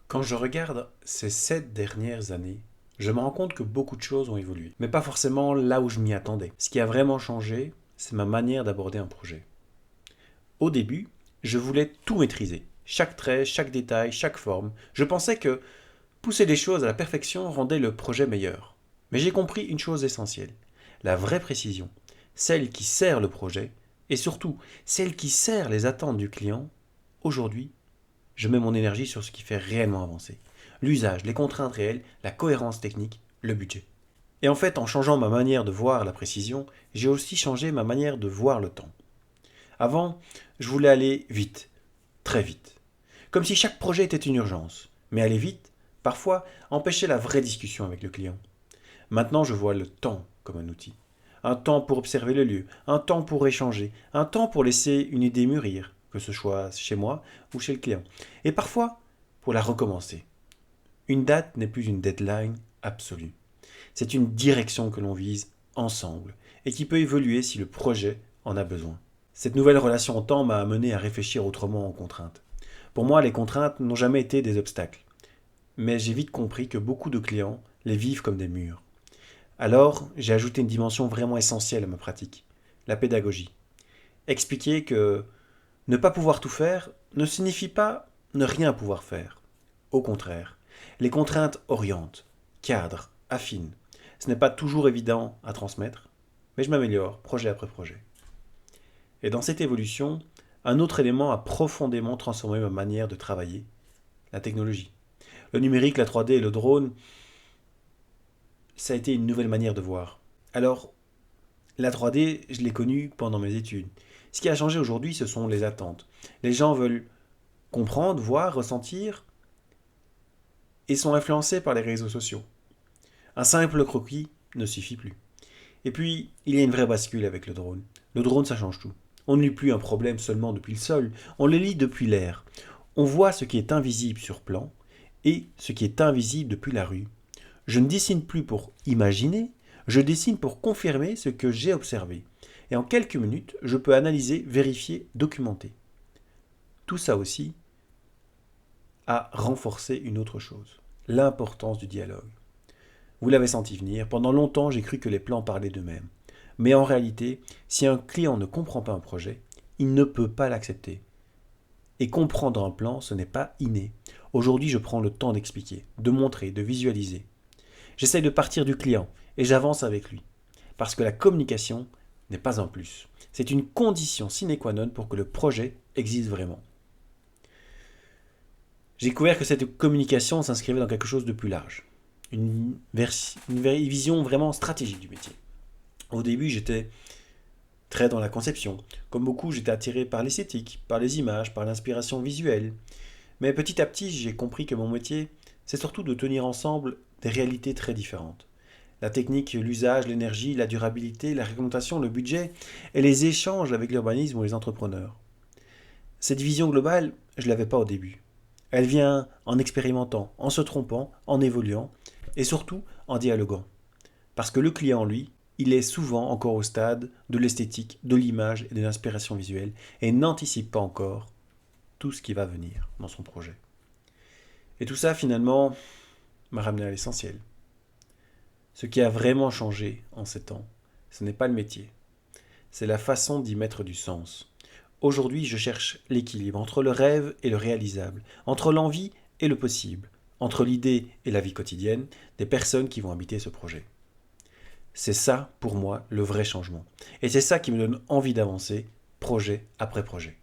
Quand je regarde ces 7 dernières années, je me rends compte que beaucoup de choses ont évolué, mais pas forcément là où je m'y attendais. Ce qui a vraiment changé, c'est ma manière d'aborder un projet. Au début, je voulais tout maîtriser. Chaque trait, chaque détail, chaque forme. Je pensais que pousser les choses à la perfection rendait le projet meilleur. Mais j'ai compris une chose essentielle. La vraie précision, celle qui sert le projet, et surtout celle qui sert les attentes du client, aujourd'hui, je mets mon énergie sur ce qui fait réellement avancer. L'usage, les contraintes réelles, la cohérence technique, le budget. Et en fait, en changeant ma manière de voir la précision, j'ai aussi changé ma manière de voir le temps. Avant, je voulais aller vite, très vite. Comme si chaque projet était une urgence. Mais aller vite, parfois, empêchait la vraie discussion avec le client. Maintenant, je vois le temps comme un outil. Un temps pour observer le lieu, un temps pour échanger, un temps pour laisser une idée mûrir, que ce soit chez moi ou chez le client. Et parfois, pour la recommencer. Une date n'est plus une deadline absolue. C'est une direction que l'on vise ensemble et qui peut évoluer si le projet en a besoin. Cette nouvelle relation au temps m'a amené à réfléchir autrement aux contraintes. Pour moi, les contraintes n'ont jamais été des obstacles, mais j'ai vite compris que beaucoup de clients les vivent comme des murs. Alors, j'ai ajouté une dimension vraiment essentielle à ma pratique, la pédagogie. Expliquer que ne pas pouvoir tout faire ne signifie pas ne rien pouvoir faire. Au contraire, les contraintes orientent, cadrent, affinent. Ce n'est pas toujours évident à transmettre, mais je m'améliore projet après projet. Et dans cette évolution, un autre élément a profondément transformé ma manière de travailler, la technologie. Le numérique, la 3D et le drone, ça a été une nouvelle manière de voir. Alors, la 3D, je l'ai connue pendant mes études. Ce qui a changé aujourd'hui, ce sont les attentes. Les gens veulent comprendre, voir, ressentir et sont influencés par les réseaux sociaux. Un simple croquis ne suffit plus. Et puis, il y a une vraie bascule avec le drone. Le drone, ça change tout. On ne lit plus un problème seulement depuis le sol, on le lit depuis l'air. On voit ce qui est invisible sur plan et ce qui est invisible depuis la rue. Je ne dessine plus pour imaginer, je dessine pour confirmer ce que j'ai observé. Et en quelques minutes, je peux analyser, vérifier, documenter. Tout ça aussi a renforcé une autre chose, l'importance du dialogue. Vous l'avez senti venir, pendant longtemps j'ai cru que les plans parlaient d'eux-mêmes. Mais en réalité, si un client ne comprend pas un projet, il ne peut pas l'accepter. Et comprendre un plan, ce n'est pas inné. Aujourd'hui, je prends le temps d'expliquer, de montrer, de visualiser. J'essaye de partir du client et j'avance avec lui. Parce que la communication n'est pas un plus. C'est une condition sine qua non pour que le projet existe vraiment. J'ai découvert que cette communication s'inscrivait dans quelque chose de plus large. Une vision vraiment stratégique du métier. Au début, j'étais très dans la conception. Comme beaucoup, j'étais attiré par l'esthétique, par les images, par l'inspiration visuelle. Mais petit à petit, j'ai compris que mon métier, c'est surtout de tenir ensemble des réalités très différentes. La technique, l'usage, l'énergie, la durabilité, la réglementation, le budget et les échanges avec l'urbanisme ou les entrepreneurs. Cette vision globale, je ne l'avais pas au début. Elle vient en expérimentant, en se trompant, en évoluant et surtout en dialoguant. Parce que le client, lui, il est souvent encore au stade de l'esthétique, de l'image et de l'inspiration visuelle et n'anticipe pas encore tout ce qui va venir dans son projet. Et tout ça, finalement, m'a ramené à l'essentiel. Ce qui a vraiment changé en 7 ans, ce n'est pas le métier, c'est la façon d'y mettre du sens. Aujourd'hui, je cherche l'équilibre entre le rêve et le réalisable, entre l'envie et le possible, entre l'idée et la vie quotidienne des personnes qui vont habiter ce projet. C'est ça, pour moi, le vrai changement. Et c'est ça qui me donne envie d'avancer, projet après projet.